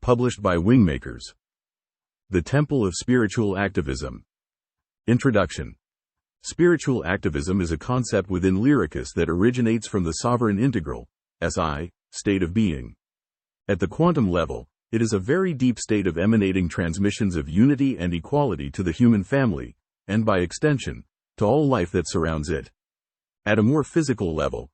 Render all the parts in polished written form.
Published by Wingmakers. The Temple of Spiritual Activism. Introduction. Spiritual activism is a concept within Lyricus that originates from the sovereign integral, SI, state of being. At the quantum level, it is a very deep state of emanating transmissions of unity and equality to the human family, and by extension, to all life that surrounds it. At a more physical level,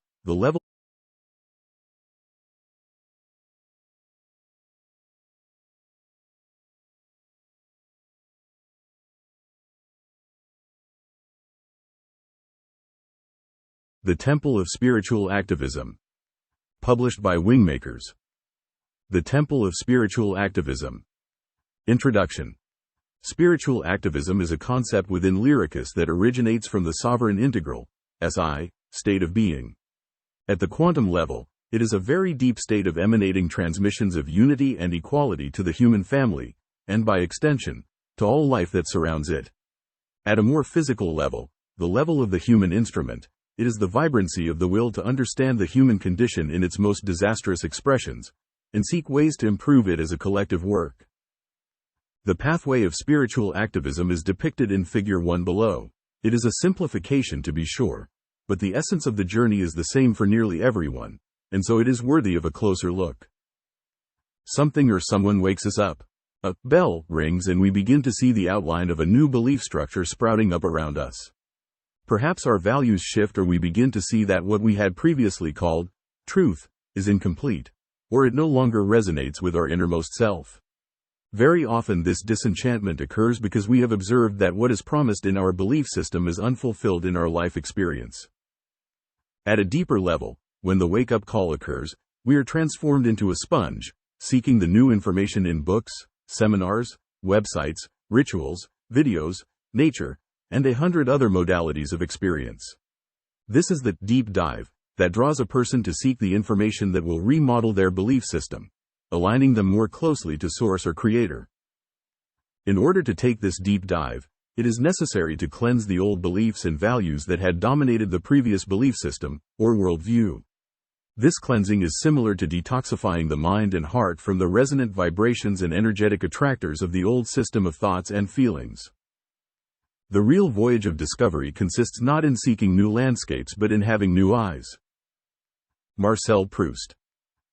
The Temple of Spiritual Activism. Published by Wingmakers. The Temple of Spiritual Activism. Introduction. Spiritual activism is a concept within Lyricus that originates from the sovereign integral, SI, state of being. At the quantum level, it is a very deep state of emanating transmissions of unity and equality to the human family, and by extension, to all life that surrounds it. At a more physical level, the level of the human instrument, it is the vibrancy of the will to understand the human condition in its most disastrous expressions, and seek ways to improve it as a collective work. The pathway of spiritual activism is depicted in Figure 1 below. It is a simplification to be sure, but the essence of the journey is the same for nearly everyone, and so it is worthy of a closer look. Something or someone wakes us up. A bell rings and we begin to see the outline of a new belief structure sprouting up around us. Perhaps our values shift, or we begin to see that what we had previously called truth is incomplete, or it no longer resonates with our innermost self. Very often this disenchantment occurs because we have observed that what is promised in our belief system is unfulfilled in our life experience. At a deeper level, when the wake-up call occurs, we are transformed into a sponge, seeking the new information in books, seminars, websites, rituals, videos, nature, and 100 other modalities of experience. This is the deep dive that draws a person to seek the information that will remodel their belief system, aligning them more closely to Source or Creator. In order to take this deep dive, it is necessary to cleanse the old beliefs and values that had dominated the previous belief system, or worldview. This cleansing is similar to detoxifying the mind and heart from the resonant vibrations and energetic attractors of the old system of thoughts and feelings. The real voyage of discovery consists not in seeking new landscapes but in having new eyes. Marcel Proust.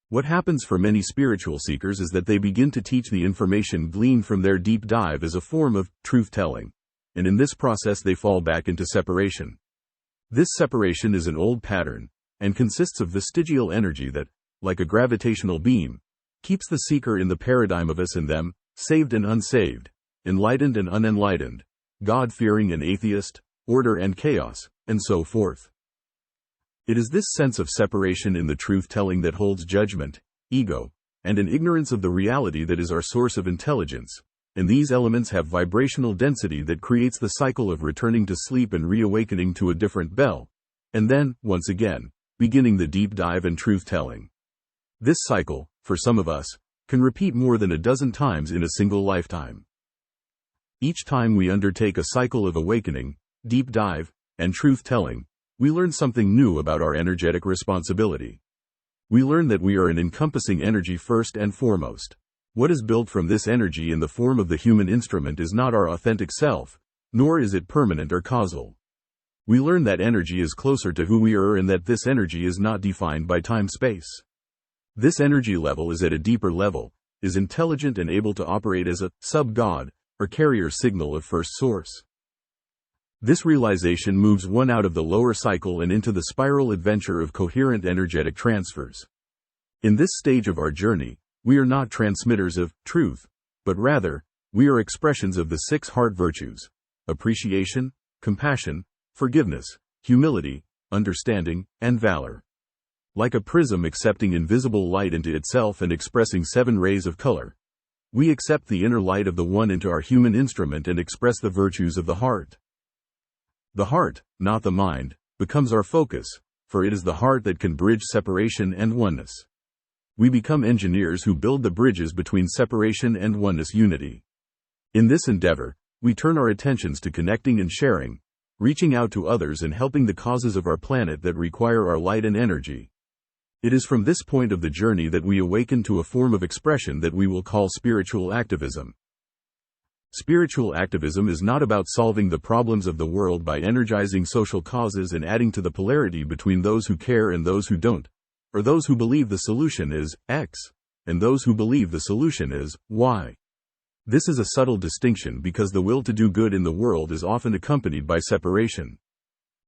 What happens for many spiritual seekers is that they begin to teach the information gleaned from their deep dive as a form of truth-telling, and in this process they fall back into separation. This separation is an old pattern, and consists of vestigial energy that, like a gravitational beam, keeps the seeker in the paradigm of us and them, saved and unsaved, enlightened and unenlightened, God-fearing and atheist, order and chaos, and so forth. It is this sense of separation in the truth-telling that holds judgment, ego, and an ignorance of the reality that is our source of intelligence, and these elements have vibrational density that creates the cycle of returning to sleep and reawakening to a different bell, and then, once again, beginning the deep dive and truth-telling. This cycle, for some of us, can repeat more than a dozen times in a single lifetime. Each time we undertake a cycle of awakening, deep dive, and truth-telling, we learn something new about our energetic responsibility. We learn that we are an encompassing energy first and foremost. What is built from this energy in the form of the human instrument is not our authentic self, nor is it permanent or causal. We learn that energy is closer to who we are and that this energy is not defined by time-space. This energy level is at a deeper level, is intelligent and able to operate as a sub-God, or carrier signal of first source. This realization moves one out of the lower cycle and into the spiral adventure of coherent energetic transfers. In this stage of our journey, we are not transmitters of truth, but rather, we are expressions of the 6 heart virtues: appreciation, compassion, forgiveness, humility, understanding, and valor. Like a prism accepting invisible light into itself and expressing 7 rays of color, we accept the inner light of the One into our human instrument and express the virtues of the heart. The heart, not the mind, becomes our focus, for it is the heart that can bridge separation and oneness. We become engineers who build the bridges between separation and oneness unity. In this endeavor, we turn our attentions to connecting and sharing, reaching out to others and helping the causes of our planet that require our light and energy. It is from this point of the journey that we awaken to a form of expression that we will call spiritual activism. Spiritual activism is not about solving the problems of the world by energizing social causes and adding to the polarity between those who care and those who don't, or those who believe the solution is X, and those who believe the solution is Y. This is a subtle distinction because the will to do good in the world is often accompanied by separation.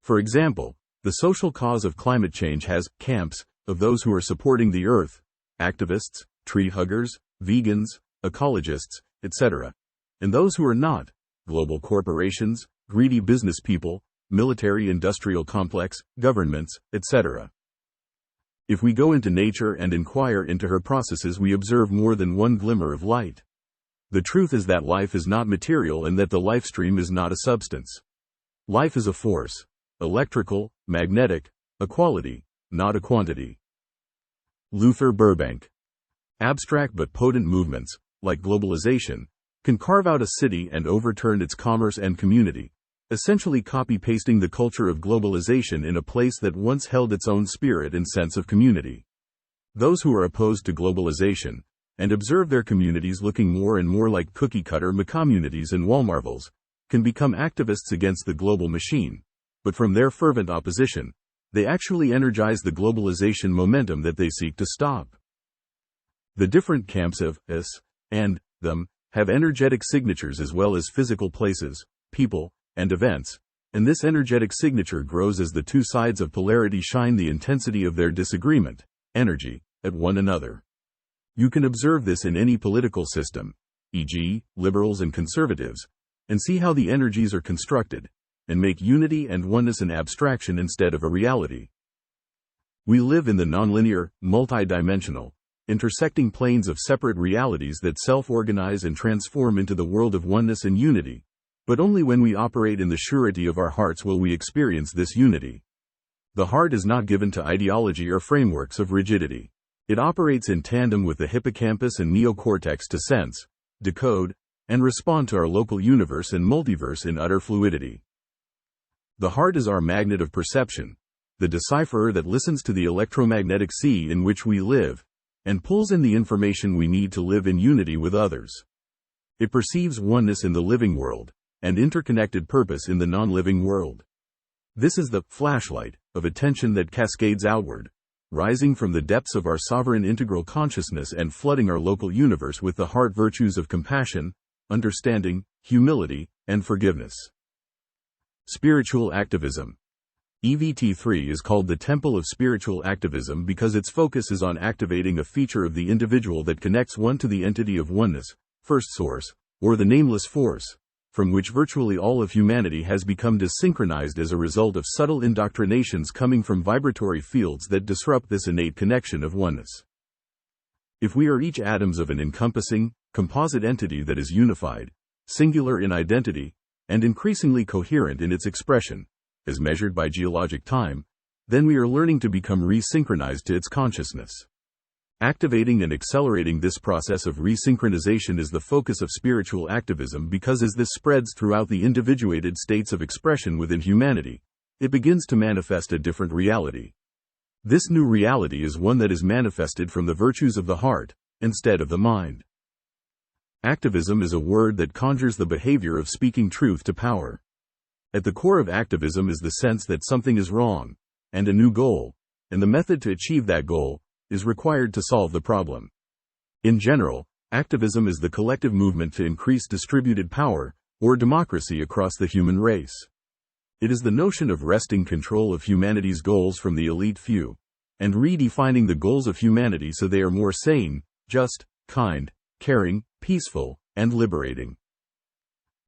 For example, the social cause of climate change has camps of those who are supporting the earth, activists, tree huggers, vegans, ecologists, etc., and those who are not, global corporations, greedy business people, military-industrial complex, governments, etc. If we go into nature and inquire into her processes, we observe more than one glimmer of light. The truth is that life is not material and that the life stream is not a substance. Life is a force, electrical, magnetic, a quality, not a quantity. Luther Burbank. Abstract but potent movements, like globalization, can carve out a city and overturn its commerce and community, essentially copy-pasting the culture of globalization in a place that once held its own spirit and sense of community. Those who are opposed to globalization, and observe their communities looking more and more like cookie-cutter communities and Walmarville's, can become activists against the global machine, but from their fervent opposition, they actually energize the globalization momentum that they seek to stop. The different camps of us and them have energetic signatures as well as physical places, people, and events, and this energetic signature grows as the two sides of polarity shine the intensity of their disagreement, energy, at one another. You can observe this in any political system, e.g., liberals and conservatives, and see how the energies are constructed, and make unity and oneness an abstraction instead of a reality. We live in the nonlinear, multidimensional, intersecting planes of separate realities that self-organize and transform into the world of oneness and unity, but only when we operate in the surety of our hearts will we experience this unity. The heart is not given to ideology or frameworks of rigidity. It operates in tandem with the hippocampus and neocortex to sense, decode, and respond to our local universe and multiverse in utter fluidity. The heart is our magnet of perception, the decipherer that listens to the electromagnetic sea in which we live, and pulls in the information we need to live in unity with others. It perceives oneness in the living world, and interconnected purpose in the non-living world. This is the flashlight of attention that cascades outward, rising from the depths of our sovereign integral consciousness and flooding our local universe with the heart virtues of compassion, understanding, humility, and forgiveness. Spiritual activism. EVT3 is called the Temple of Spiritual Activism because its focus is on activating a feature of the individual that connects one to the entity of oneness, first source, or the nameless force, from which virtually all of humanity has become desynchronized as a result of subtle indoctrinations coming from vibratory fields that disrupt this innate connection of oneness. If we are each atoms of an encompassing, composite entity that is unified, singular in identity, and increasingly coherent in its expression, as measured by geologic time, then we are learning to become resynchronized to its consciousness. Activating and accelerating this process of resynchronization is the focus of spiritual activism because as this spreads throughout the individuated states of expression within humanity, it begins to manifest a different reality. This new reality is one that is manifested from the virtues of the heart, instead of the mind. Activism is a word that conjures the behavior of speaking truth to power. At the core of activism is the sense that something is wrong, and a new goal, and the method to achieve that goal, is required to solve the problem. In general, activism is the collective movement to increase distributed power, or democracy across the human race. It is the notion of wresting control of humanity's goals from the elite few, and redefining the goals of humanity so they are more sane, just, kind, caring, peaceful, and liberating.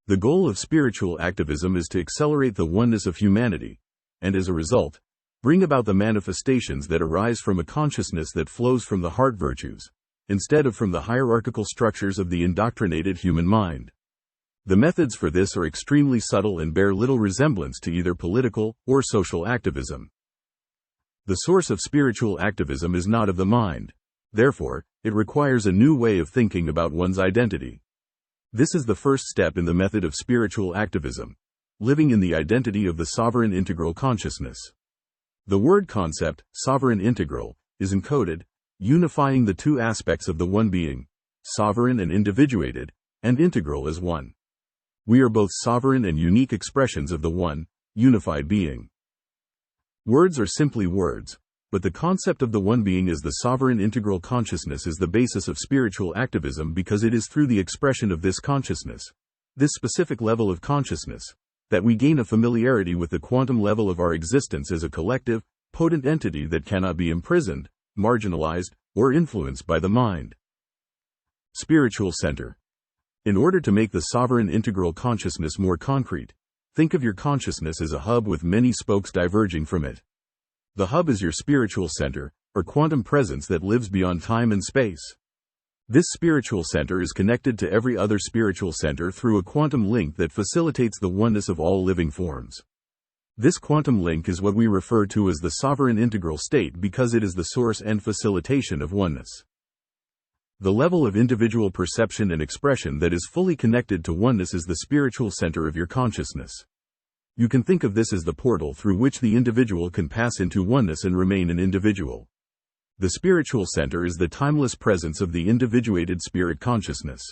The goal of spiritual activism is to accelerate the oneness of humanity, and as a result, bring about the manifestations that arise from a consciousness that flows from the heart virtues, instead of from the hierarchical structures of the indoctrinated human mind. The methods for this are extremely subtle and bear little resemblance to either political or social activism. The source of spiritual activism is not of the mind. Therefore, it requires a new way of thinking about one's identity. This is the first step in the method of spiritual activism, living in the identity of the sovereign integral consciousness. The word concept, sovereign integral, is encoded, unifying the two aspects of the one being, sovereign and individuated, and integral as one. We are both sovereign and unique expressions of the one, unified being. Words are simply words, but the concept of the one being as the sovereign integral consciousness is the basis of spiritual activism because it is through the expression of this consciousness, this specific level of consciousness, that we gain a familiarity with the quantum level of our existence as a collective, potent entity that cannot be imprisoned, marginalized, or influenced by the mind. Spiritual center. In order to make the sovereign integral consciousness more concrete, think of your consciousness as a hub with many spokes diverging from it. The hub is your spiritual center, or quantum presence that lives beyond time and space. This spiritual center is connected to every other spiritual center through a quantum link that facilitates the oneness of all living forms. This quantum link is what we refer to as the sovereign integral state because it is the source and facilitation of oneness. The level of individual perception and expression that is fully connected to oneness is the spiritual center of your consciousness. You can think of this as the portal through which the individual can pass into oneness and remain an individual. The spiritual center is the timeless presence of the individuated spirit consciousness.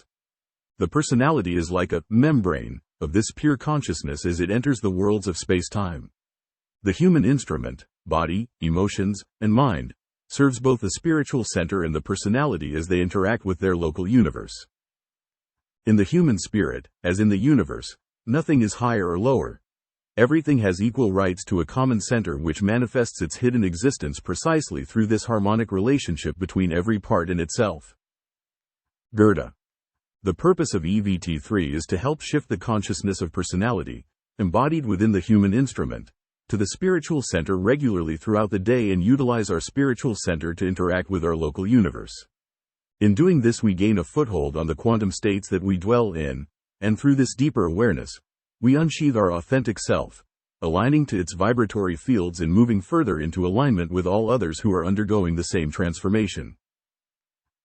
The personality is like a membrane of this pure consciousness as it enters the worlds of space-time. The human instrument, body, emotions, and mind, serves both the spiritual center and the personality as they interact with their local universe. In the human spirit, as in the universe, nothing is higher or lower. Everything has equal rights to a common center which manifests its hidden existence precisely through this harmonic relationship between every part and itself. Goethe. The purpose of EVT3 is to help shift the consciousness of personality, embodied within the human instrument, to the spiritual center regularly throughout the day and utilize our spiritual center to interact with our local universe. In doing this we gain a foothold on the quantum states that we dwell in, and through this deeper awareness, we unsheath our authentic self, aligning to its vibratory fields and moving further into alignment with all others who are undergoing the same transformation.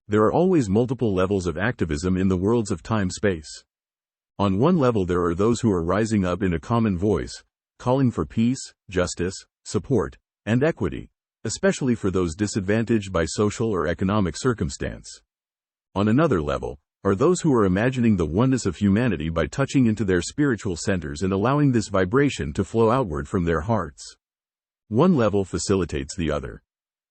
There are always multiple levels of activism in the worlds of time-space. On one level there are those who are rising up in a common voice, calling for peace, justice, support, and equity, especially for those disadvantaged by social or economic circumstance. On another level, are those who are imagining the oneness of humanity by touching into their spiritual centers and allowing this vibration to flow outward from their hearts. One level facilitates the other.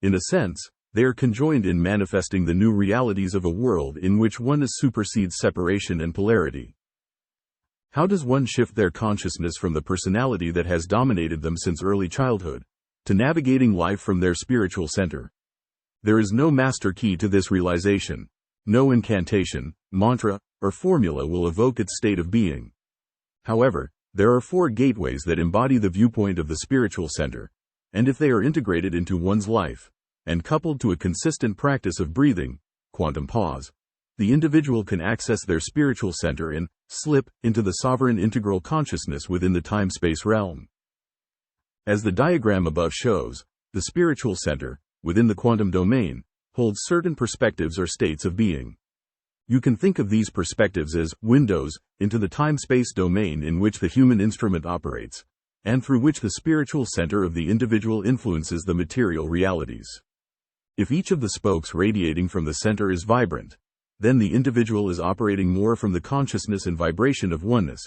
In a sense, they are conjoined in manifesting the new realities of a world in which oneness supersedes separation and polarity. How does one shift their consciousness from the personality that has dominated them since early childhood, to navigating life from their spiritual center? There is no master key to this realization. No incantation, mantra, or formula will evoke its state of being. However, there are 4 gateways that embody the viewpoint of the spiritual center, and if they are integrated into one's life, and coupled to a consistent practice of breathing, quantum pause, the individual can access their spiritual center and slip into the sovereign integral consciousness within the time-space realm. As the diagram above shows, the spiritual center, within the quantum domain, holds certain perspectives or states of being. You can think of these perspectives as windows into the time-space domain in which the human instrument operates, and through which the spiritual center of the individual influences the material realities. If each of the spokes radiating from the center is vibrant, then the individual is operating more from the consciousness and vibration of oneness,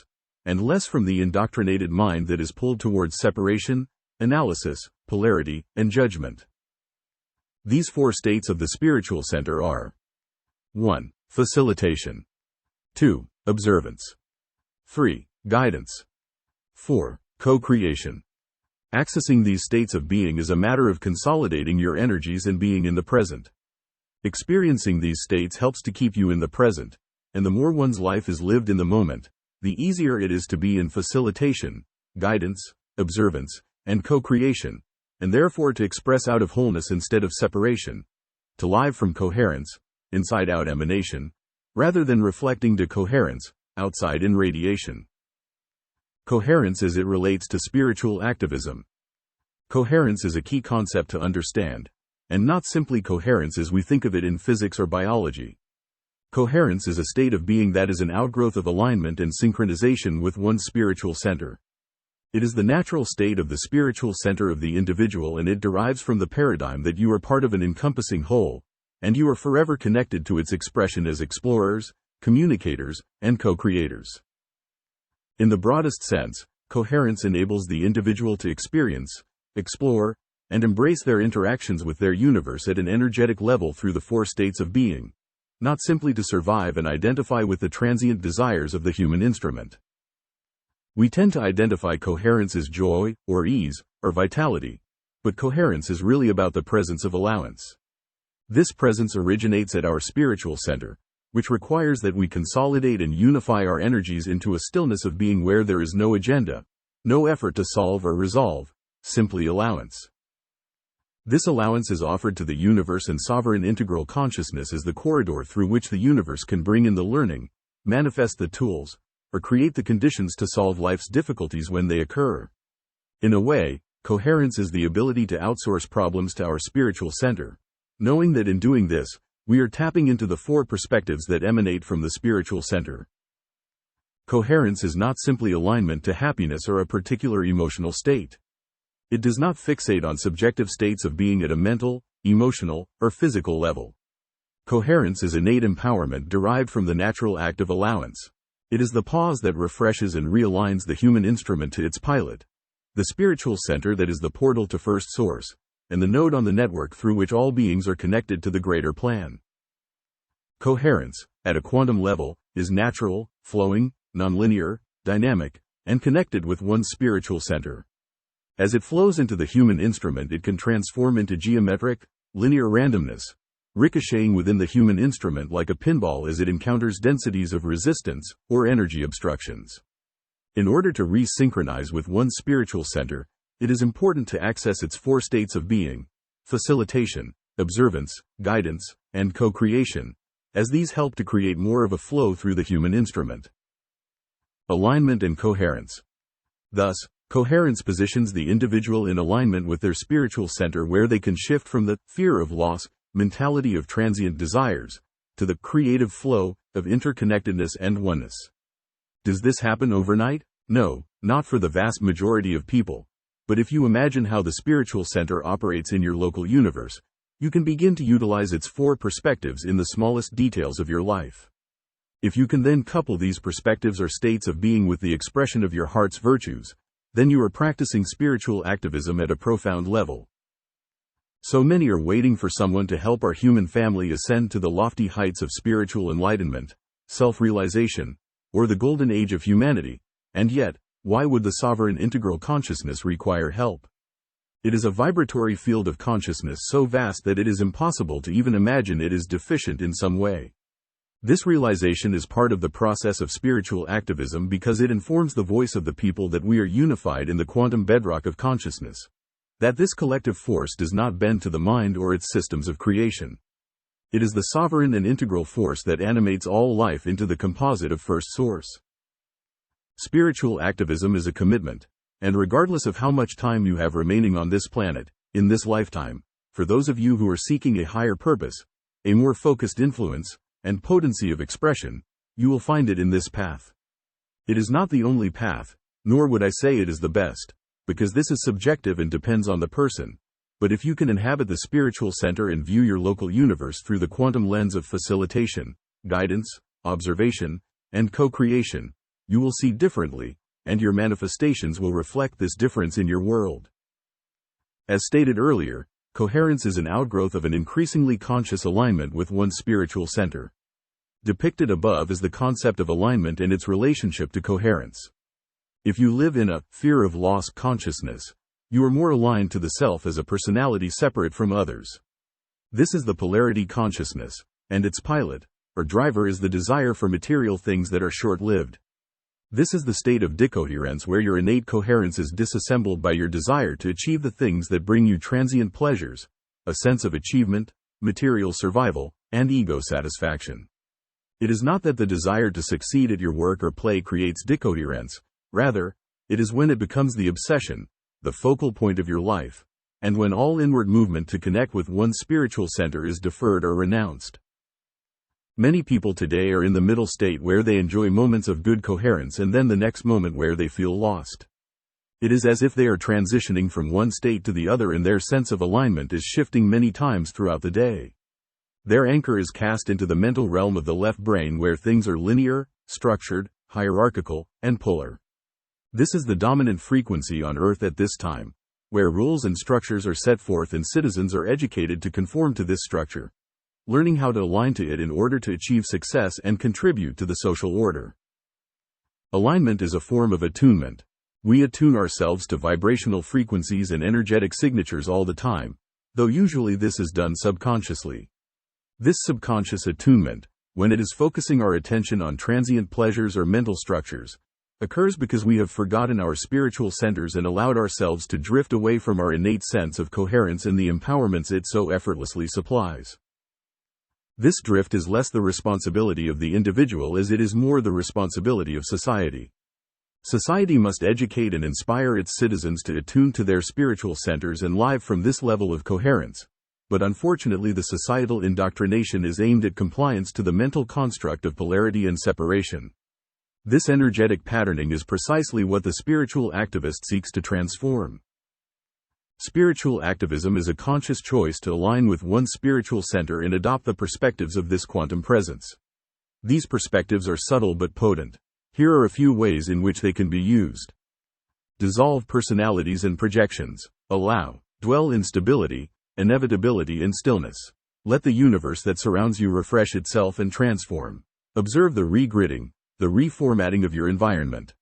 and less from the indoctrinated mind that is pulled towards separation, analysis, polarity, and judgment. These 4 states of the spiritual center are 1. Facilitation. 2. Observance. 3. Guidance. 4. Co-creation. Accessing these states of being is a matter of consolidating your energies and being in the present. Experiencing these states helps to keep you in the present, and the more one's life is lived in the moment, the easier it is to be in facilitation, guidance, observance, and co-creation, and therefore to express out of wholeness instead of separation, to live from coherence, inside-out emanation, rather than reflecting to coherence, outside in radiation. Coherence as it relates to spiritual activism. Coherence is a key concept to understand, and not simply coherence as we think of it in physics or biology. Coherence is a state of being that is an outgrowth of alignment and synchronization with one's spiritual center. It is the natural state of the spiritual center of the individual, and it derives from the paradigm that you are part of an encompassing whole, and you are forever connected to its expression as explorers, communicators, and co-creators. In the broadest sense, coherence enables the individual to experience, explore, and embrace their interactions with their universe at an energetic level through the four states of being, not simply to survive and identify with the transient desires of the human instrument. We tend to identify coherence as joy, or ease, or vitality, but coherence is really about the presence of allowance. This presence originates at our spiritual center, which requires that we consolidate and unify our energies into a stillness of being where there is no agenda, no effort to solve or resolve, simply allowance. This allowance is offered to the universe, and sovereign integral consciousness is the corridor through which the universe can bring in the learning, manifest the tools, or create the conditions to solve life's difficulties when they occur. In a way, coherence is the ability to outsource problems to our spiritual center, knowing that in doing this, we are tapping into the four perspectives that emanate from the spiritual center. Coherence is not simply alignment to happiness or a particular emotional state. It does not fixate on subjective states of being at a mental, emotional, or physical level. Coherence is innate empowerment derived from the natural act of allowance. It is the pause that refreshes and realigns the human instrument to its pilot, the spiritual center that is the portal to First Source, and the node on the network through which all beings are connected to the greater plan. Coherence, at a quantum level, is natural, flowing, nonlinear, dynamic, and connected with one's spiritual center. As it flows into the human instrument, it can transform into geometric, linear randomness, ricocheting within the human instrument like a pinball as it encounters densities of resistance or energy obstructions. In order to resynchronize with one's spiritual center, it is important to access its four states of being: facilitation, observance, guidance, and co-creation, as these help to create more of a flow through the human instrument. Alignment and coherence. Thus, coherence positions the individual in alignment with their spiritual center, where they can shift from the fear of loss mentality of transient desires to the creative flow of interconnectedness and oneness. Does this happen overnight? No, not for the vast majority of people. But if you imagine how the spiritual center operates in your local universe, you can begin to utilize its four perspectives in the smallest details of your life. If you can then couple these perspectives or states of being with the expression of your heart's virtues, then you are practicing spiritual activism at a profound level. So many are waiting for someone to help our human family ascend to the lofty heights of spiritual enlightenment, self-realization, or the golden age of humanity, and yet, why would the sovereign integral consciousness require help? It is a vibratory field of consciousness so vast that it is impossible to even imagine it is deficient in some way. This realization is part of the process of spiritual activism because it informs the voice of the people that we are unified in the quantum bedrock of consciousness, that this collective force does not bend to the mind or its systems of creation. It is the sovereign and integral force that animates all life into the composite of First Source. Spiritual activism is a commitment, and regardless of how much time you have remaining on this planet, in this lifetime, for those of you who are seeking a higher purpose, a more focused influence, and potency of expression, you will find it in this path. It is not the only path, nor would I say it is the best, because this is subjective and depends on the person. But if you can inhabit the spiritual center and view your local universe through the quantum lens of facilitation, guidance, observation, and co-creation, you will see differently, and your manifestations will reflect this difference in your world. As stated earlier, coherence is an outgrowth of an increasingly conscious alignment with one's spiritual center. Depicted above is the concept of alignment and its relationship to coherence. If you live in a fear of loss consciousness, you are more aligned to the self as a personality separate from others. This is the polarity consciousness, and its pilot, or driver, is the desire for material things that are short-lived. This is the state of decoherence where your innate coherence is disassembled by your desire to achieve the things that bring you transient pleasures, a sense of achievement, material survival, and ego satisfaction. It is not that the desire to succeed at your work or play creates decoherence, rather, it is when it becomes the obsession, the focal point of your life, and when all inward movement to connect with one's spiritual center is deferred or renounced. Many people today are in the middle state where they enjoy moments of good coherence and then the next moment where they feel lost. It is as if they are transitioning from one state to the other and their sense of alignment is shifting many times throughout the day. Their anchor is cast into the mental realm of the left brain where things are linear, structured, hierarchical, and polar. This is the dominant frequency on Earth at this time, where rules and structures are set forth and citizens are educated to conform to this structure, learning how to align to it in order to achieve success and contribute to the social order. Alignment is a form of attunement. We attune ourselves to vibrational frequencies and energetic signatures all the time, though usually this is done subconsciously. This subconscious attunement, when it is focusing our attention on transient pleasures or mental structures, occurs because we have forgotten our spiritual centers and allowed ourselves to drift away from our innate sense of coherence and the empowerments it so effortlessly supplies. This drift is less the responsibility of the individual as it is more the responsibility of society. Society must educate and inspire its citizens to attune to their spiritual centers and live from this level of coherence. But unfortunately, the societal indoctrination is aimed at compliance to the mental construct of polarity and separation. This energetic patterning is precisely what the spiritual activist seeks to transform. Spiritual activism is a conscious choice to align with one's spiritual center and adopt the perspectives of this quantum presence. These perspectives are subtle but potent. Here are a few ways in which they can be used. Dissolve personalities and projections. Allow, dwell in stability, inevitability and stillness. Let the universe that surrounds you refresh itself and transform. Observe the regridding, the reformatting of your environment.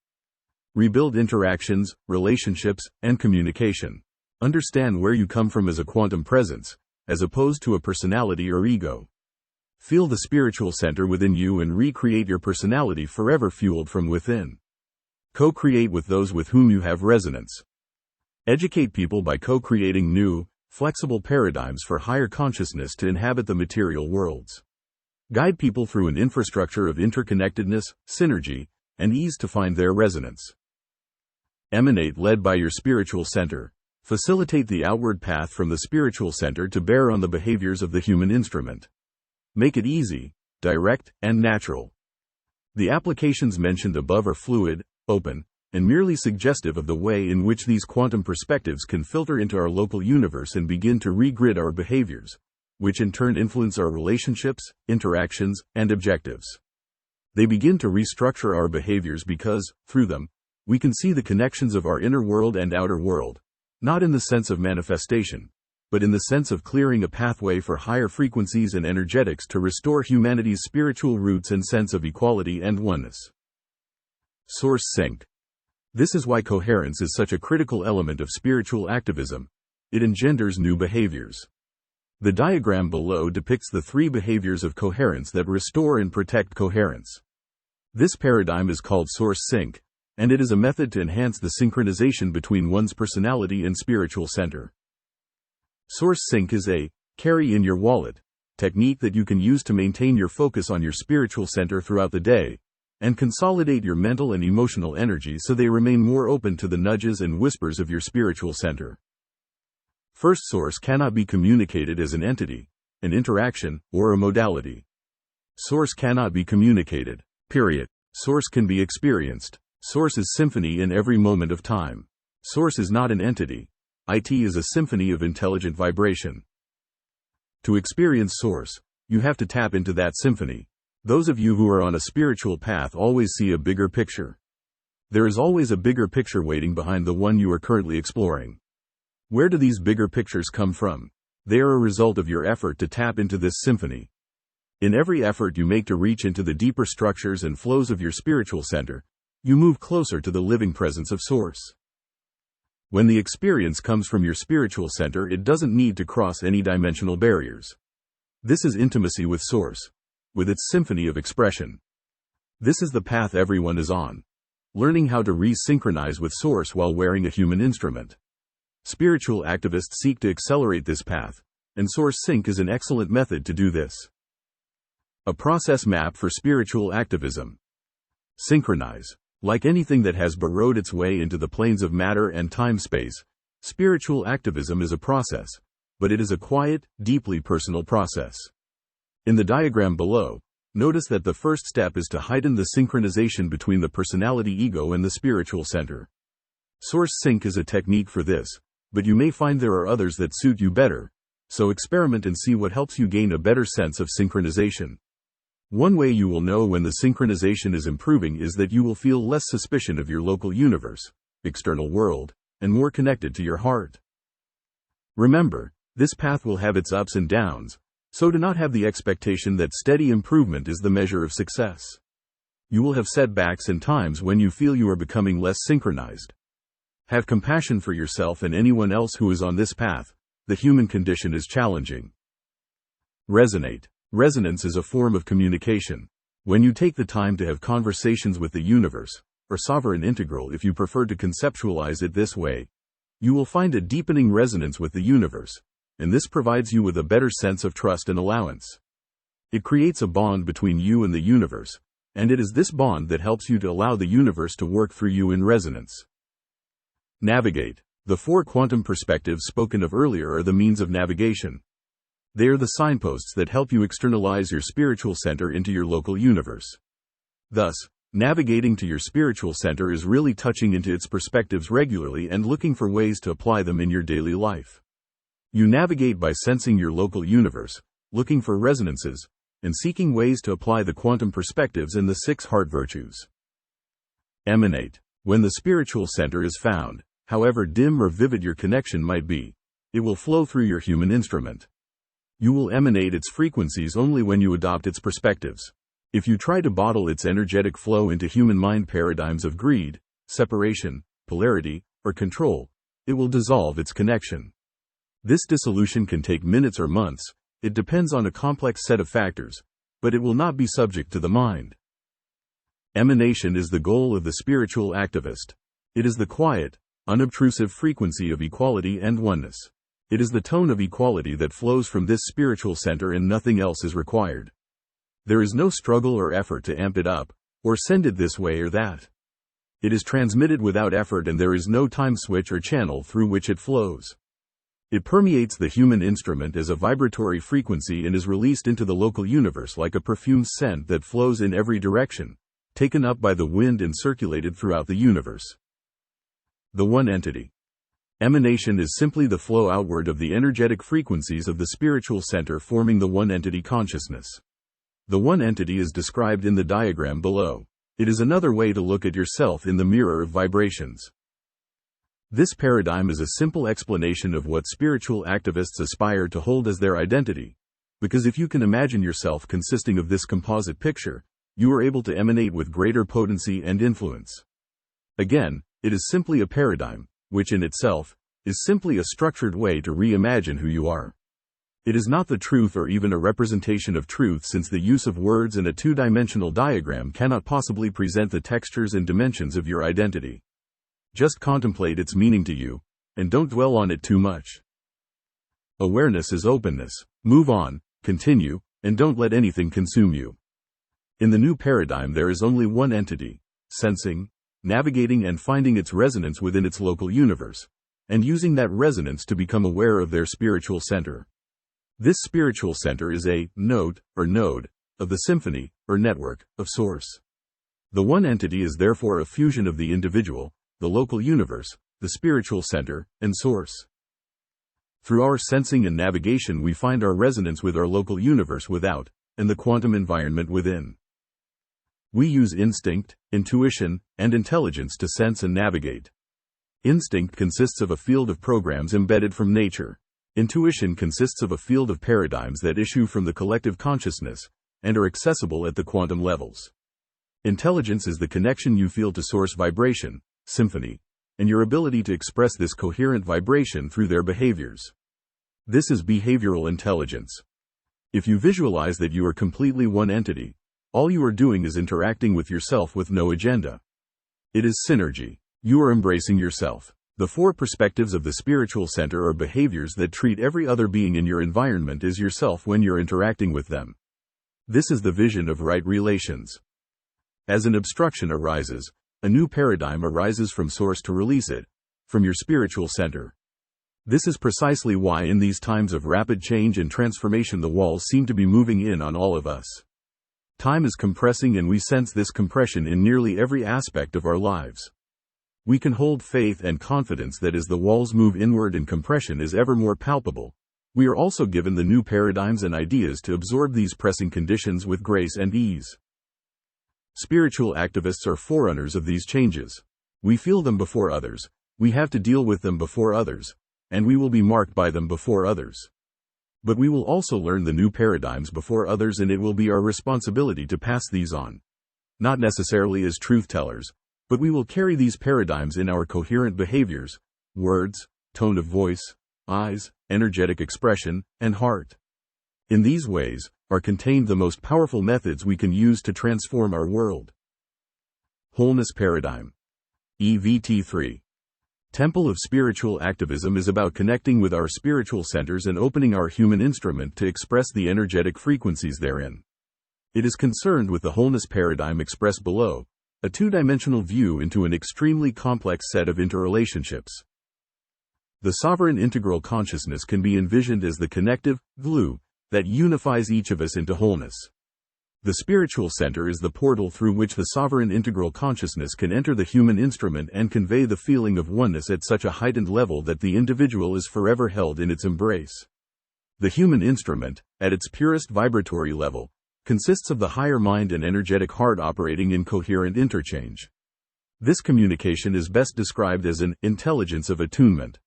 Rebuild interactions, relationships, and communication. Understand where you come from as a quantum presence, as opposed to a personality or ego. Feel the spiritual center within you and recreate your personality forever fueled from within. Co-create with those with whom you have resonance. Educate people by co-creating new, flexible paradigms for higher consciousness to inhabit the material worlds. Guide people through an infrastructure of interconnectedness, synergy, and ease to find their resonance. Emanate led by your spiritual center. Facilitate the outward path from the spiritual center to bear on the behaviors of the human instrument. Make it easy, direct, and natural. The applications mentioned above are fluid, open, and merely suggestive of the way in which these quantum perspectives can filter into our local universe and begin to regrid our behaviors, which in turn influence our relationships, interactions, and objectives. They begin to restructure our behaviors because, through them, we can see the connections of our inner world and outer world, not in the sense of manifestation, but in the sense of clearing a pathway for higher frequencies and energetics to restore humanity's spiritual roots and sense of equality and oneness. Source sync. This is why coherence is such a critical element of spiritual activism. It engenders new behaviors. The diagram below depicts the 3 behaviors of coherence that restore and protect coherence. This paradigm is called source sync, and it is a method to enhance the synchronization between one's personality and spiritual center. Source sync is a carry in your wallet technique that you can use to maintain your focus on your spiritual center throughout the day, and consolidate your mental and emotional energy so they remain more open to the nudges and whispers of your spiritual center. First, source cannot be communicated as an entity, an interaction, or a modality. Source cannot be communicated, period. Source can be experienced. Source is symphony in every moment of time. Source is not an entity. It is a symphony of intelligent vibration. To experience source, you have to tap into that symphony. Those of you who are on a spiritual path always see a bigger picture. There is always a bigger picture waiting behind the one you are currently exploring. Where do these bigger pictures come from? They are a result of your effort to tap into this symphony. In every effort you make to reach into the deeper structures and flows of your spiritual center, you move closer to the living presence of Source. When the experience comes from your spiritual center, it doesn't need to cross any dimensional barriers. This is intimacy with Source, with its symphony of expression. This is the path everyone is on, learning how to re-synchronize with Source while wearing a human instrument. Spiritual activists seek to accelerate this path, and Source Sync is an excellent method to do this. A process map for spiritual activism. Synchronize. Like anything that has burrowed its way into the planes of matter and time-space, spiritual activism is a process, but it is a quiet, deeply personal process. In the diagram below, notice that the first step is to heighten the synchronization between the personality ego and the spiritual center. Source sync is a technique for this, but you may find there are others that suit you better, so experiment and see what helps you gain a better sense of synchronization. One way you will know when the synchronization is improving is that you will feel less suspicion of your local universe, external world, and more connected to your heart. Remember, this path will have its ups and downs, so do not have the expectation that steady improvement is the measure of success. You will have setbacks and times when you feel you are becoming less synchronized. Have compassion for yourself and anyone else who is on this path. The human condition is challenging. Resonate. Resonance is a form of communication. When you take the time to have conversations with the universe, or sovereign integral if you prefer to conceptualize it this way, you will find a deepening resonance with the universe, and this provides you with a better sense of trust and allowance. It creates a bond between you and the universe, and it is this bond that helps you to allow the universe to work through you in resonance. Navigate. The 4 quantum perspectives spoken of earlier are the means of navigation. They are the signposts that help you externalize your spiritual center into your local universe. Thus, navigating to your spiritual center is really touching into its perspectives regularly and looking for ways to apply them in your daily life. You navigate by sensing your local universe, looking for resonances, and seeking ways to apply the quantum perspectives in the 6 heart virtues. Emanate. When the spiritual center is found, however dim or vivid your connection might be, it will flow through your human instrument. You will emanate its frequencies only when you adopt its perspectives. If you try to bottle its energetic flow into human mind paradigms of greed, separation, polarity, or control, it will dissolve its connection. This dissolution can take minutes or months. It depends on a complex set of factors, but it will not be subject to the mind. Emanation is the goal of the spiritual activist. It is the quiet, unobtrusive frequency of equality and oneness. It is the tone of equality that flows from this spiritual center and nothing else is required. There is no struggle or effort to amp it up, or send it this way or that. It is transmitted without effort and there is no time switch or channel through which it flows. It permeates the human instrument as a vibratory frequency and is released into the local universe like a perfumed scent that flows in every direction, taken up by the wind and circulated throughout the universe. The One Entity. Emanation is simply the flow outward of the energetic frequencies of the spiritual center forming the One Entity consciousness. The One Entity is described in the diagram below. It is another way to look at yourself in the mirror of vibrations. This paradigm is a simple explanation of what spiritual activists aspire to hold as their identity, because if you can imagine yourself consisting of this composite picture, you are able to emanate with greater potency and influence. Again, it is simply a paradigm, which in itself is simply a structured way to reimagine who you are. It is not the truth or even a representation of truth, since the use of words in a two-dimensional diagram cannot possibly present the textures and dimensions of your identity. Just contemplate its meaning to you, and don't dwell on it too much. Awareness is openness. Move on, continue, and don't let anything consume you. In the new paradigm there is only one entity, sensing, navigating and finding its resonance within its local universe, and using that resonance to become aware of their spiritual center. This spiritual center is a note of the symphony or network of Source. The One Entity is therefore a fusion of the individual, the local universe, the spiritual center, and Source. Through our sensing and navigation we find our resonance with our local universe without, and the quantum environment within. We use instinct, intuition, and intelligence to sense and navigate. Instinct consists of a field of programs embedded from nature. Intuition consists of a field of paradigms that issue from the collective consciousness, and are accessible at the quantum levels. Intelligence is the connection you feel to Source vibration, symphony, and your ability to express this coherent vibration through their behaviors. This is behavioral intelligence. If you visualize that you are completely one entity, all you are doing is interacting with yourself with no agenda. It is synergy. You are embracing yourself. The 4 perspectives of the spiritual center are behaviors that treat every other being in your environment as yourself when you're interacting with them. This is the vision of right relations. As an obstruction arises, a new paradigm arises from Source to release it, from your spiritual center. This is precisely why in these times of rapid change and transformation the walls seem to be moving in on all of us. Time is compressing and we sense this compression in nearly every aspect of our lives. We can hold faith and confidence that as the walls move inward and compression is ever more palpable, we are also given the new paradigms and ideas to absorb these pressing conditions with grace and ease. Spiritual activists are forerunners of these changes. We feel them before others, we have to deal with them before others, and we will be marked by them before others. But we will also learn the new paradigms before others, and it will be our responsibility to pass these on. Not necessarily as truth tellers, but we will carry these paradigms in our coherent behaviors, words, tone of voice, eyes, energetic expression, and heart. In these ways are contained the most powerful methods we can use to transform our world. Wholeness Paradigm. EVT3. Temple of Spiritual Activism is about connecting with our spiritual centers and opening our human instrument to express the energetic frequencies therein. It is concerned with the wholeness paradigm expressed below, a two-dimensional view into an extremely complex set of interrelationships. The sovereign integral consciousness can be envisioned as the connective glue that unifies each of us into wholeness. The spiritual center is the portal through which the sovereign integral consciousness can enter the human instrument and convey the feeling of oneness at such a heightened level that the individual is forever held in its embrace. The human instrument, at its purest vibratory level, consists of the higher mind and energetic heart operating in coherent interchange. This communication is best described as an intelligence of attunement.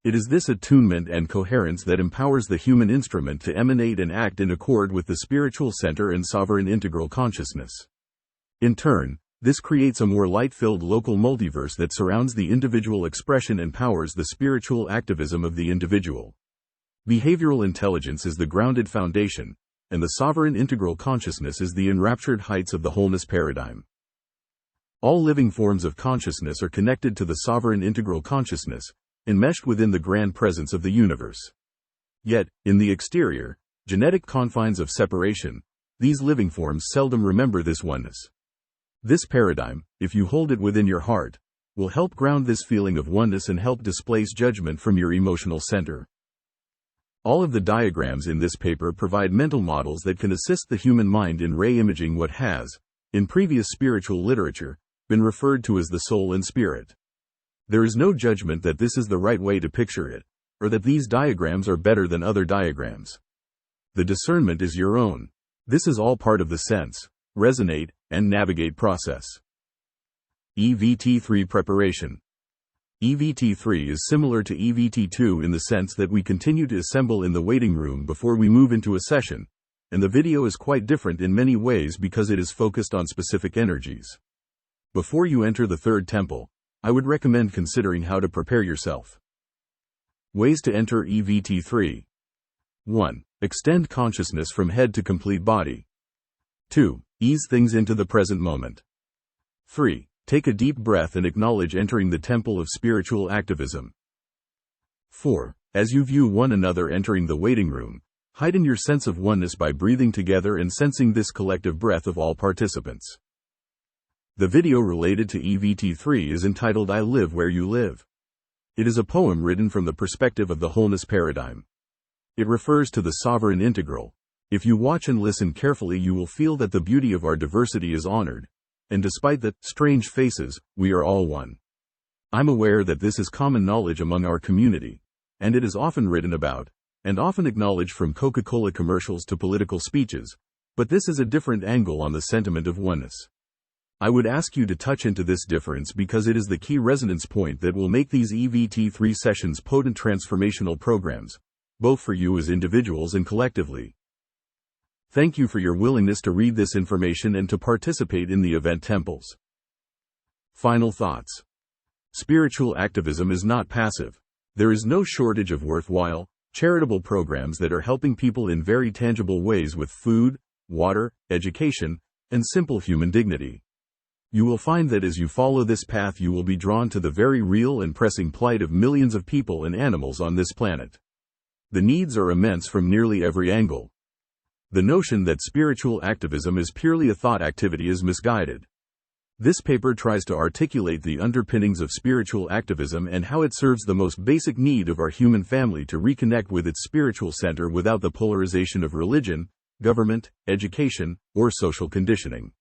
It is this attunement and coherence that empowers the human instrument to emanate and act in accord with the spiritual center and sovereign integral consciousness. In turn, this creates a more light-filled local multiverse that surrounds the individual expression and powers the spiritual activism of the individual. Behavioral intelligence is the grounded foundation, and the sovereign integral consciousness is the enraptured heights of the wholeness paradigm. All living forms of consciousness are connected to the sovereign integral consciousness, enmeshed within the grand presence of the universe. Yet, in the exterior, genetic confines of separation, these living forms seldom remember this oneness. This paradigm, if you hold it within your heart, will help ground this feeling of oneness and help displace judgment from your emotional center. All of the diagrams in this paper provide mental models that can assist the human mind in re-imaging what has, in previous spiritual literature, been referred to as the soul and spirit. There is no judgment that this is the right way to picture it, or that these diagrams are better than other diagrams. The discernment is your own. This is all part of the sense, resonate, and navigate process. EVT3 Preparation. EVT3 is similar to EVT2 in the sense that we continue to assemble in the waiting room before we move into a session, and the video is quite different in many ways because it is focused on specific energies. Before you enter the third temple, I would recommend considering how to prepare yourself. Ways to enter EVT3. 1. Extend consciousness from head to complete body. 2. Ease things into the present moment. 3. Take a deep breath and acknowledge entering the temple of spiritual activism. 4. As you view one another entering the waiting room, heighten your sense of oneness by breathing together and sensing this collective breath of all participants. The video related to EVT3 is entitled I Live Where You Live. It is a poem written from the perspective of the wholeness paradigm. It refers to the sovereign integral. If you watch and listen carefully, you will feel that the beauty of our diversity is honored. And despite the strange faces, we are all one. I'm aware that this is common knowledge among our community, and it is often written about, and often acknowledged from Coca-Cola commercials to political speeches, but this is a different angle on the sentiment of oneness. I would ask you to touch into this difference because it is the key resonance point that will make these EVT3 sessions potent transformational programs, both for you as individuals and collectively. Thank you for your willingness to read this information and to participate in the event temples. Final thoughts. Spiritual activism is not passive. There is no shortage of worthwhile, charitable programs that are helping people in very tangible ways with food, water, education, and simple human dignity. You will find that as you follow this path, you will be drawn to the very real and pressing plight of millions of people and animals on this planet. The needs are immense from nearly every angle. The notion that spiritual activism is purely a thought activity is misguided. This paper tries to articulate the underpinnings of spiritual activism and how it serves the most basic need of our human family to reconnect with its spiritual center without the polarization of religion, government, education, or social conditioning.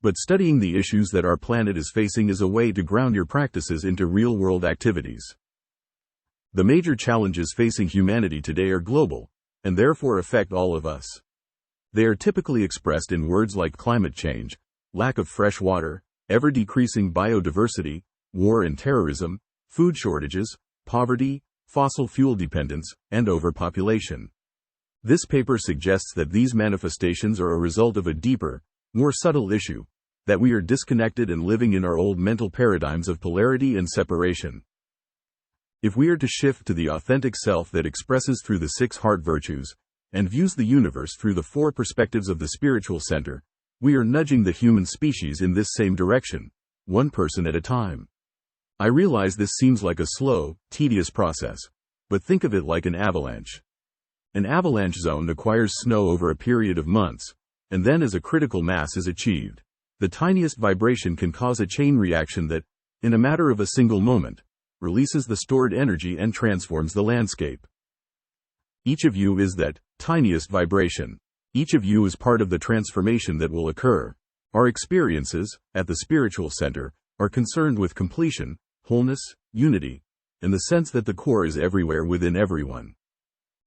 But studying the issues that our planet is facing is a way to ground your practices into real-world activities. The major challenges facing humanity today are global, and therefore affect all of us. They are typically expressed in words like climate change, lack of fresh water, ever-decreasing biodiversity, war and terrorism, food shortages, poverty, fossil fuel dependence, and overpopulation. This paper suggests that these manifestations are a result of a deeper, more subtle issue, that we are disconnected and living in our old mental paradigms of polarity and separation. If we are to shift to the authentic self that expresses through the 6 heart virtues, and views the universe through the 4 perspectives of the spiritual center, we are nudging the human species in this same direction, one person at a time. I realize this seems like a slow, tedious process, but think of it like an avalanche. An avalanche zone acquires snow over a period of months, and then as a critical mass is achieved, the tiniest vibration can cause a chain reaction that, in a matter of a single moment, releases the stored energy and transforms the landscape. Each of you is that tiniest vibration. Each of you is part of the transformation that will occur. Our experiences, at the spiritual center, are concerned with completion, wholeness, unity, and the sense that the core is everywhere within everyone.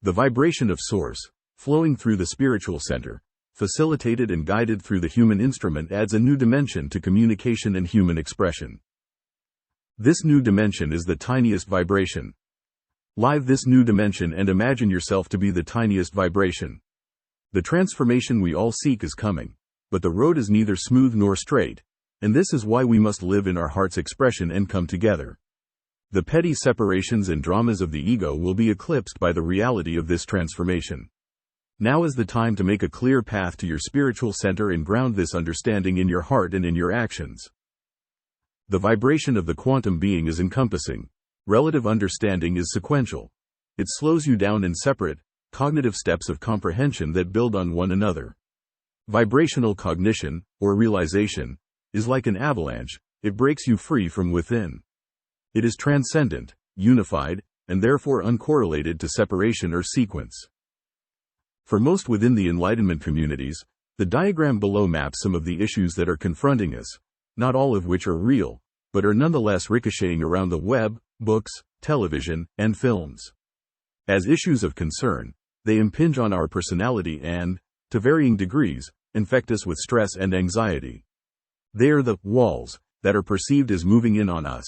The vibration of Source, flowing through the spiritual center, facilitated and guided through the human instrument, adds a new dimension to communication and human expression. This new dimension is the tiniest vibration. Live this new dimension and imagine yourself to be the tiniest vibration. The transformation we all seek is coming, but the road is neither smooth nor straight, and this is why we must live in our heart's expression and come together. The petty separations and dramas of the ego will be eclipsed by the reality of this transformation. Now is the time to make a clear path to your spiritual center and ground this understanding in your heart and in your actions. The vibration of the quantum being is encompassing. Relative understanding is sequential. It slows you down in separate, cognitive steps of comprehension that build on one another. Vibrational cognition, or realization, is like an avalanche. It breaks you free from within. It is transcendent, unified, and therefore uncorrelated to separation or sequence. For most within the Enlightenment communities, the diagram below maps some of the issues that are confronting us, not all of which are real, but are nonetheless ricocheting around the web, books, television, and films. As issues of concern, they impinge on our personality and, to varying degrees, infect us with stress and anxiety. They are the walls that are perceived as moving in on us,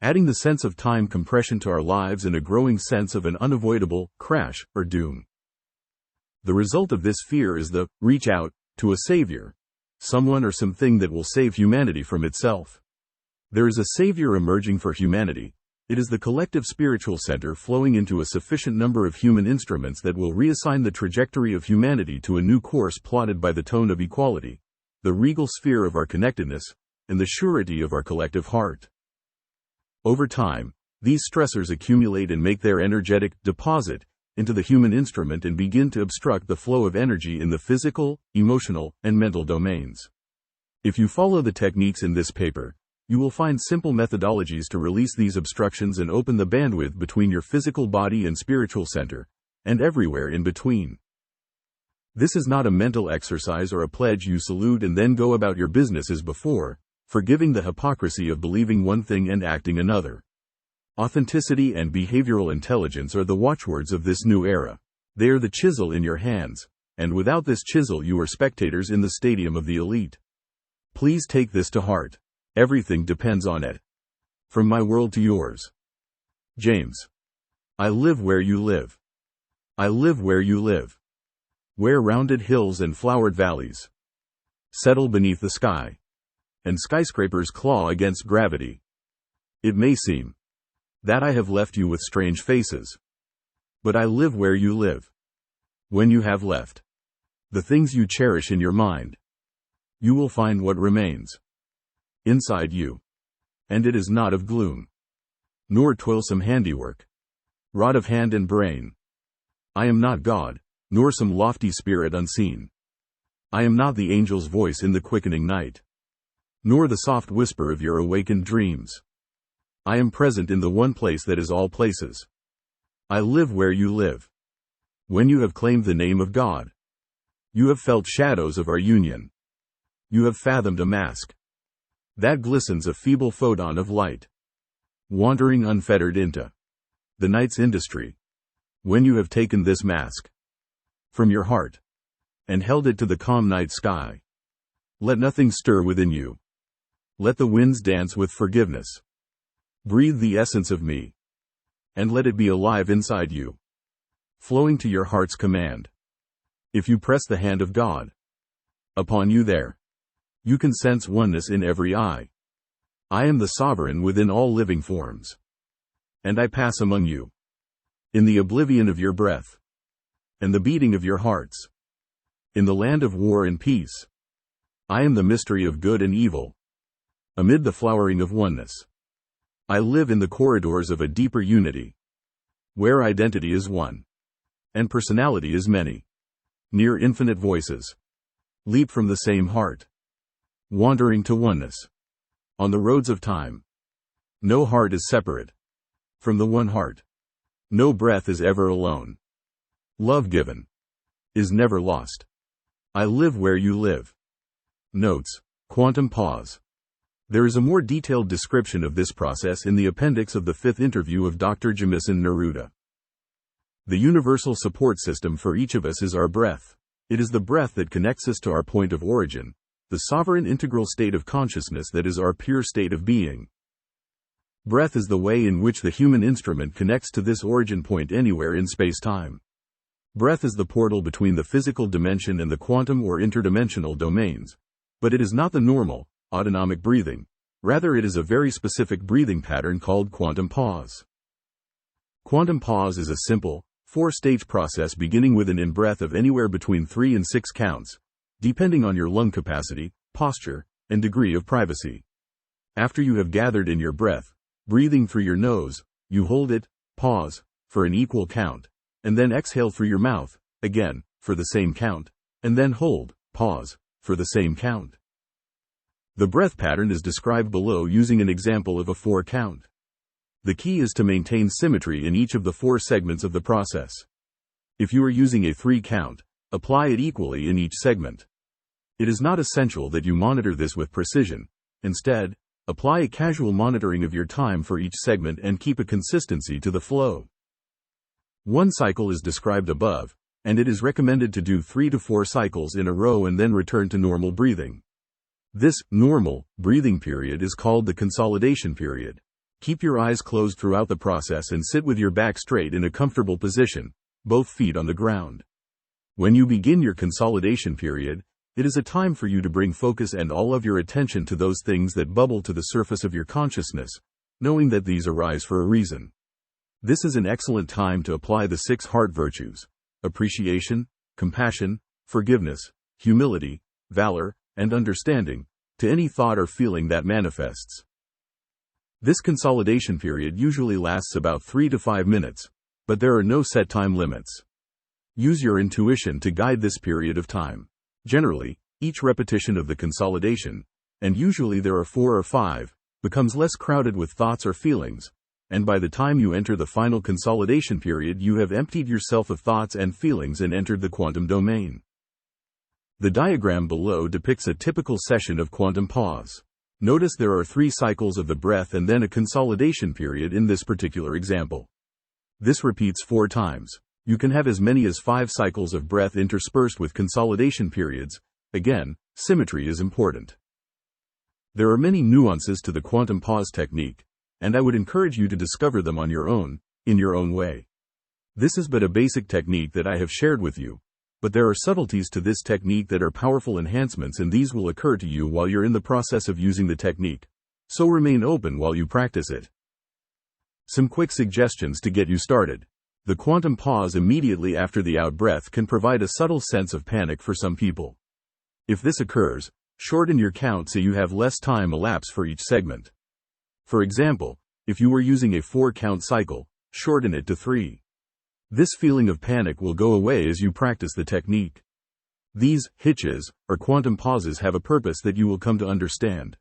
adding the sense of time compression to our lives and a growing sense of an unavoidable crash or doom. The result of this fear is the reach out to a savior, someone or something that will save humanity from itself. There is a savior emerging for humanity. It is the collective spiritual center flowing into a sufficient number of human instruments that will reassign the trajectory of humanity to a new course plotted by the tone of equality, the regal sphere of our connectedness, and the surety of our collective heart. Over time, these stressors accumulate and make their energetic deposit into the human instrument and begin to obstruct the flow of energy in the physical, emotional, and mental domains. If you follow the techniques in this paper, you will find simple methodologies to release these obstructions and open the bandwidth between your physical body and spiritual center, and everywhere in between. This is not a mental exercise or a pledge you salute and then go about your business as before, forgiving the hypocrisy of believing one thing and acting another. Authenticity and behavioral intelligence are the watchwords of this new era. They are the chisel in your hands, and without this chisel you are spectators in the stadium of the elite. Please take this to heart. Everything depends on it. From my world to yours. James. I live where you live. I live where you live. Where rounded hills and flowered valleys settle beneath the sky, and skyscrapers claw against gravity. It may seem that I have left you with strange faces, but I live where you live. When you have left the things you cherish in your mind, you will find what remains inside you, and it is not of gloom, nor toilsome handiwork, wrought of hand and brain. I am not God, nor some lofty spirit unseen. I am not the angel's voice in the quickening night, nor the soft whisper of your awakened dreams. I am present in the one place that is all places. I live where you live. When you have claimed the name of God, you have felt shadows of our union. You have fathomed a mask that glistens, a feeble photon of light, wandering unfettered into the night's industry. When you have taken this mask from your heart and held it to the calm night sky, let nothing stir within you. Let the winds dance with forgiveness. Breathe the essence of me, and let it be alive inside you, flowing to your heart's command. If you press the hand of God upon you there, you can sense oneness in every eye. I am the sovereign within all living forms, and I pass among you in the oblivion of your breath and the beating of your hearts. In the land of war and peace, I am the mystery of good and evil. Amid the flowering of oneness, I live in the corridors of a deeper unity, where identity is one, and personality is many. Near infinite voices leap from the same heart, wandering to oneness. On the roads of time, no heart is separate from the one heart. No breath is ever alone. Love given is never lost. I live where you live. Notes: Quantum pause. There is a more detailed description of this process in the appendix of the 5th interview of Dr. Jamison Neruda. The universal support system for each of us is our breath. It is the breath that connects us to our point of origin, the sovereign integral state of consciousness that is our pure state of being. Breath is the way in which the human instrument connects to this origin point anywhere in space-time. Breath is the portal between the physical dimension and the quantum or interdimensional domains. But it is not the normal, autonomic breathing. Rather, it is a very specific breathing pattern called quantum pause. Quantum pause is a simple, 4-stage process beginning with an in-breath of anywhere between 3 and 6 counts, depending on your lung capacity, posture, and degree of privacy. After you have gathered in your breath, breathing through your nose, you hold it, pause, for an equal count, and then exhale through your mouth, again, for the same count, and then hold, pause, for the same count. The breath pattern is described below using an example of a 4 count. The key is to maintain symmetry in each of the 4 segments of the process. If you are using a 3 count, apply it equally in each segment. It is not essential that you monitor this with precision. Instead, apply a casual monitoring of your time for each segment and keep a consistency to the flow. 1 cycle is described above, and it is recommended to do 3 to 4 cycles in a row and then return to normal breathing. This normal breathing period is called the consolidation period. Keep your eyes closed throughout the process and sit with your back straight in a comfortable position, both feet on the ground. When you begin your consolidation period, it is a time for you to bring focus and all of your attention to those things that bubble to the surface of your consciousness, knowing that these arise for a reason. This is an excellent time to apply the 6 heart virtues: appreciation, compassion, forgiveness, humility, valor, and understanding, to any thought or feeling that manifests. This consolidation period usually lasts about 3 to 5 minutes, but there are no set time limits. Use your intuition to guide this period of time. Generally, each repetition of the consolidation, and usually there are 4 or 5, becomes less crowded with thoughts or feelings, and by the time you enter the final consolidation period, you have emptied yourself of thoughts and feelings and entered the quantum domain. The diagram below depicts a typical session of quantum pause. Notice there are 3 cycles of the breath and then a consolidation period in this particular example. This repeats 4 times. You can have as many as 5 cycles of breath interspersed with consolidation periods. Again, symmetry is important. There are many nuances to the quantum pause technique, and I would encourage you to discover them on your own, in your own way. This is but a basic technique that I have shared with you, but there are subtleties to this technique that are powerful enhancements, and these will occur to you while you're in the process of using the technique. So remain open while you practice it. Some quick suggestions to get you started. The quantum pause immediately after the out-breath can provide a subtle sense of panic for some people. If this occurs, shorten your count so you have less time elapse for each segment. For example, if you were using a 4-count cycle, shorten it to 3. This feeling of panic will go away as you practice the technique. These hitches, or quantum pauses, have a purpose that you will come to understand.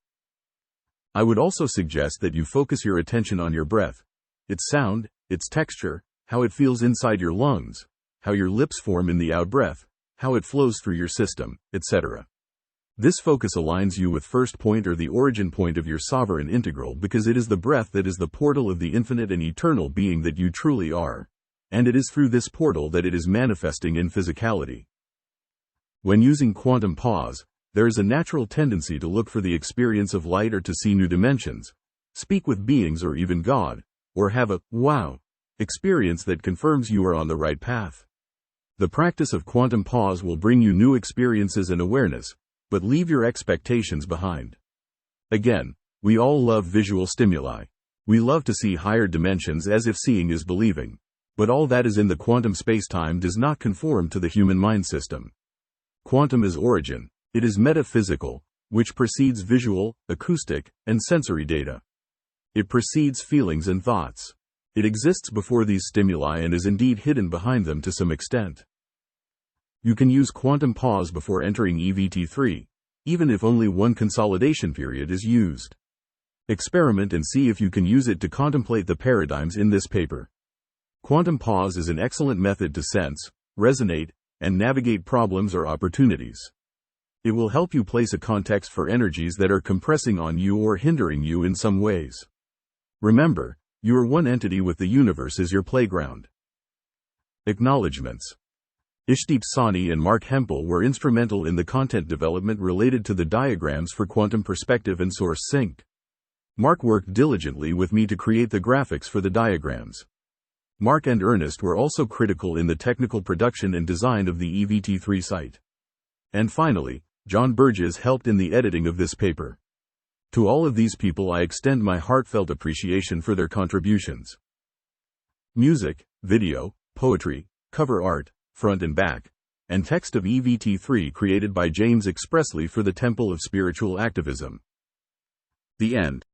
I would also suggest that you focus your attention on your breath, its sound, its texture, how it feels inside your lungs, how your lips form in the out-breath, how it flows through your system, etc. This focus aligns you with first point or the origin point of your sovereign integral because it is the breath that is the portal of the infinite and eternal being that you truly are. And it is through this portal that it is manifesting in physicality. When using quantum pause, there is a natural tendency to look for the experience of light or to see new dimensions, speak with beings or even God, or have a wow experience that confirms you are on the right path. The practice of quantum pause will bring you new experiences and awareness, but leave your expectations behind. Again, we all love visual stimuli. We love to see higher dimensions as if seeing is believing. But all that is in the quantum space-time does not conform to the human mind system. Quantum is origin. It is metaphysical, which precedes visual, acoustic, and sensory data. It precedes feelings and thoughts. It exists before these stimuli and is indeed hidden behind them to some extent. You can use quantum pause before entering EVT3, even if only one consolidation period is used. Experiment and see if you can use it to contemplate the paradigms in this paper. Quantum pause is an excellent method to sense, resonate, and navigate problems or opportunities. It will help you place a context for energies that are compressing on you or hindering you in some ways. Remember, you are one entity with the universe as your playground. Acknowledgements. Ishdeep Sawhney and Mark Hempel were instrumental in the content development related to the diagrams for Quantum Perspective and Source Sync. Mark worked diligently with me to create the graphics for the diagrams. Mark and Ernest were also critical in the technical production and design of the EVT3 site. And finally, John Burgess helped in the editing of this paper. To all of these people I extend my heartfelt appreciation for their contributions. Music, video, poetry, cover art, front and back, and text of EVT3 created by James expressly for the Temple of Spiritual Activism. The end.